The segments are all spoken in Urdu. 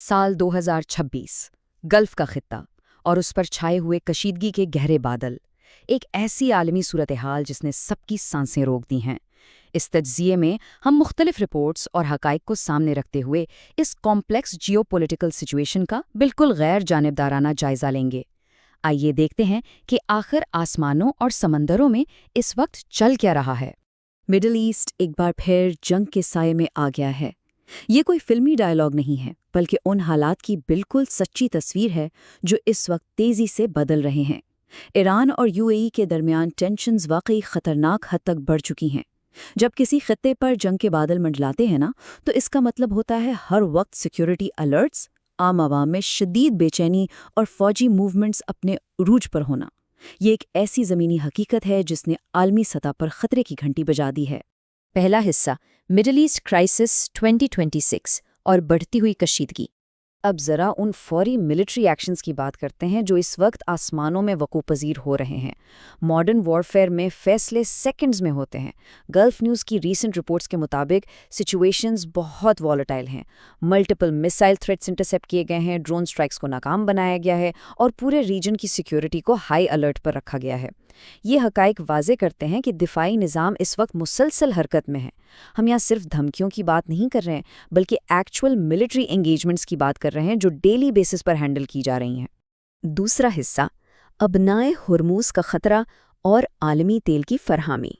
سال 2026 گلف کا خطہ اور اس پر چھائے ہوئے کشیدگی کے گہرے بادل، ایک ایسی عالمی صورتحال جس نے سب کی سانسیں روک دی ہیں۔ اس تجزیے میں ہم مختلف رپورٹس اور حقائق کو سامنے رکھتے ہوئے اس کمپلیکس جیو پولیٹیکل سچویشن کا بالکل غیر جانبدارانہ جائزہ لیں گے۔ آئیے دیکھتے ہیں کہ آخر آسمانوں اور سمندروں میں اس وقت چل کیا رہا ہے۔ مڈل ایسٹ ایک بار پھر جنگ کے سائے میں آ گیا ہے۔ یہ کوئی فلمی ڈائلاگ نہیں ہے، بلکہ ان حالات کی بالکل سچی تصویر ہے جو اس وقت تیزی سے بدل رہے ہیں۔ ایران اور یو اے ای کے درمیان ٹینشنز واقعی خطرناک حد تک بڑھ چکی ہیں۔ جب کسی خطے پر جنگ کے بادل منڈلاتے ہیں نا، تو اس کا مطلب ہوتا ہے ہر وقت سیکیورٹی الرٹس، عام عوام میں شدید بے چینی اور فوجی موومنٹس اپنے عروج پر ہونا۔ یہ ایک ایسی زمینی حقیقت ہے جس نے عالمی سطح پر خطرے کی گھنٹی بجا دی ہے۔ پہلا حصہ، مڈل ایسٹ کرائسس 2026 اور بڑھتی ہوئی کشیدگی۔ اب ذرا ان فوری ملٹری ایکشنز کی بات کرتے ہیں جو اس وقت آسمانوں میں وقوع پذیر ہو رہے ہیں۔ ماڈرن وارفیئر میں فیصلے سیکنڈز میں ہوتے ہیں۔ گلف نیوز کی ریسنٹ رپورٹس کے مطابق سچویشنز بہت والیٹائل ہیں۔ ملٹیپل میسائل تھریٹس انٹرسیپٹ کیے گئے ہیں، ڈرون سٹرائکس کو ناکام بنایا گیا ہے اور پورے ریجن کی سیکیورٹی کو ہائی الرٹ پر رکھا گیا ہے۔ یہ حقائق واضح کرتے ہیں کہ دفاعی نظام اس وقت مسلسل حرکت میں ہے۔ ہم یہاں صرف دھمکیوں کی بات نہیں کر رہے ہیں، بلکہ ایکچول ملٹری انگیجمنٹس کی بات کر رہے ہیں جو ڈیلی بیسس پر ہینڈل کی جا رہی ہیں۔ دوسرا حصہ، ابنائے ہرموز کا خطرہ اور عالمی تیل کی فراہمی۔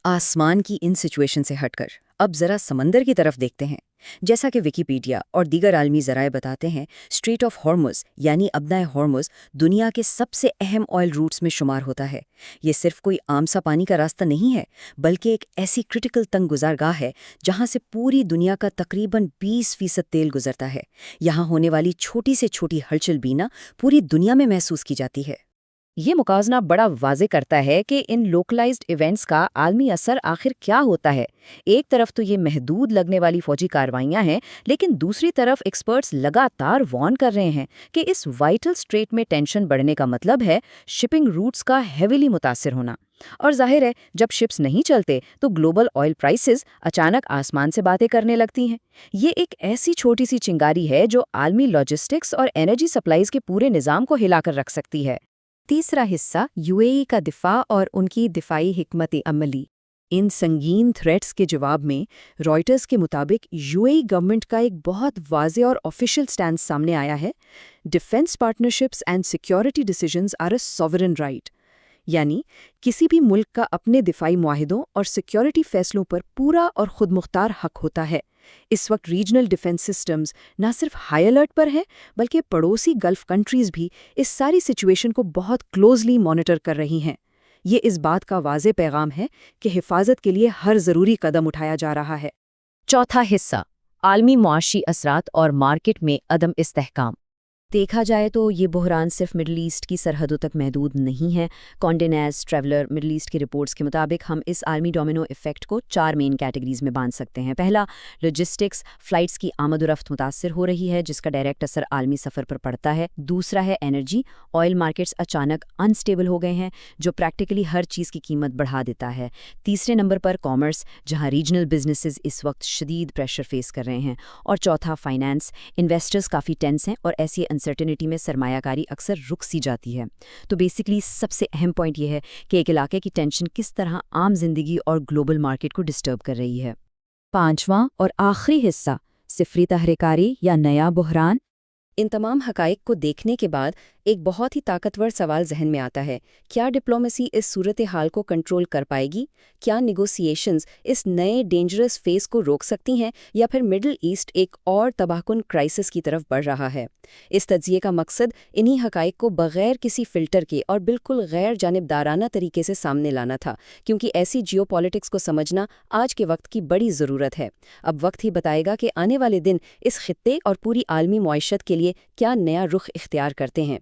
آسمان کی ان سچویشن سے ہٹ کر اب ذرا سمندر کی طرف دیکھتے ہیں۔ جیسا کہ ویکیپیڈیا اور دیگر عالمی ذرائع بتاتے ہیں، اسٹریٹ آف ہارمز یعنی ابنائے ہارمز دنیا کے سب سے اہم آئل روٹس میں شمار ہوتا ہے۔ یہ صرف کوئی عام سا پانی کا راستہ نہیں ہے، بلکہ ایک ایسی کرٹیکل تنگ گزرگاہ ہے جہاں سے پوری دنیا کا تقریباً 20% تیل گزرتا ہے۔ یہاں ہونے والی چھوٹی سے چھوٹی ہلچل بھی نہ پوری دنیا میں محسوس کی جاتی ہے۔ یہ موازنہ بڑا واضح کرتا ہے کہ ان لوکلائزڈ ایونٹس کا عالمی اثر آخر کیا ہوتا ہے۔ ایک طرف تو یہ محدود لگنے والی فوجی کارروائیاں ہیں، لیکن دوسری طرف ایکسپرٹس لگاتار وارن کر رہے ہیں کہ اس وائٹل اسٹریٹ میں ٹینشن بڑھنے کا مطلب ہے شپنگ روٹس کا ہیویلی متاثر ہونا۔ اور ظاہر ہے، جب شپس نہیں چلتے تو گلوبل آئل پرائسز اچانک آسمان سے باتیں کرنے لگتی ہیں۔ یہ ایک ایسی چھوٹی سی چنگاری ہے جو عالمی لاجسٹکس اور انرجی سپلائیز کے پورے نظام کو ہلا کر رکھ سکتی ہے۔ تیسرا حصہ، یو اے ای کا دفاع اور ان کی دفاعی حکمت عملی۔ ان سنگین تھریٹس کے جواب میں رائٹرز کے مطابق یو اے ای گورنمنٹ کا ایک بہت واضح اور آفیشیل سٹینس سامنے آیا ہے: defence partnerships and security decisions are a sovereign right, یعنی کسی بھی ملک کا اپنے دفاعی معاہدوں اور سیکیورٹی فیصلوں پر پورا اور خود مختار حق ہوتا ہے۔ اس وقت ریجنل ڈیفنس سسٹمز نہ صرف ہائی الرٹ پر ہیں، بلکہ پڑوسی گلف کنٹریز بھی اس ساری سچویشن کو بہت کلوزلی مانیٹر کر رہی ہیں۔ یہ اس بات کا واضح پیغام ہے کہ حفاظت کے لیے ہر ضروری قدم اٹھایا جا رہا ہے۔ چوتھا حصہ، عالمی معاشی اثرات اور مارکیٹ میں عدم استحکام۔ دیکھا جائے تو یہ بحران صرف مڈل ایسٹ کی سرحدوں تک محدود نہیں ہے۔ کانڈے نیسٹ ٹریولر مڈل ایسٹ کی رپورٹس کے مطابق ہم اس عالمی ڈومینو ایفیکٹ کو 4 مین کیٹیگریز میں باندھ سکتے ہیں۔ پہلا، لاجسٹکس، فلائٹس کی آمد و رفت متاثر ہو رہی ہے جس کا ڈائریکٹ اثر عالمی سفر پر پڑتا ہے۔ دوسرا ہے انرجی، آئل مارکیٹس اچانک انسٹیبل ہو گئے ہیں جو پریکٹیکلی ہر چیز کی قیمت بڑھا دیتا ہے۔ تیسرے نمبر پر کامرس، جہاں ریجنل بزنسز اس وقت شدید پریشر فیس کر رہے ہیں۔ اور چوتھا فائنانس، انویسٹرز کافی ٹینس ہیں اور ایسی انسرٹنٹی میں سرمایہ کاری اکثر رک سی جاتی ہے۔ تو بیسکلی سب سے اہم پوائنٹ یہ ہے کہ ایک علاقے کی ٹینشن کس طرح عام زندگی اور گلوبل مارکیٹ کو ڈسٹرب کر رہی ہے۔ پانچواں اور آخری حصہ، صفری تحریکاری یا نیا بحران۔ ان تمام حقائق کو دیکھنے کے بعد ایک بہت ہی طاقتور سوال ذہن میں آتا ہے: کیا ڈپلومیسی اس صورتحال کو کنٹرول کر پائے گی؟ کیا نیگوسیشنز اس نئے ڈینجرس فیز کو روک سکتی ہیں، یا پھر مڈل ایسٹ ایک اور تباہ کن کرائسس کی طرف بڑھ رہا ہے؟ اس تجزیے کا مقصد انہی حقائق کو بغیر کسی فلٹر کے اور بالکل غیر جانبدارانہ طریقے سے سامنے لانا تھا، کیونکہ ایسی جیو پالیٹکس کو سمجھنا آج کے وقت کی بڑی ضرورت ہے۔ اب وقت ہی بتائے گا کہ آنے والے دن اس خطے اور پوری عالمی معیشت کے لیے کیا نیا رخ اختیار کرتے ہیں۔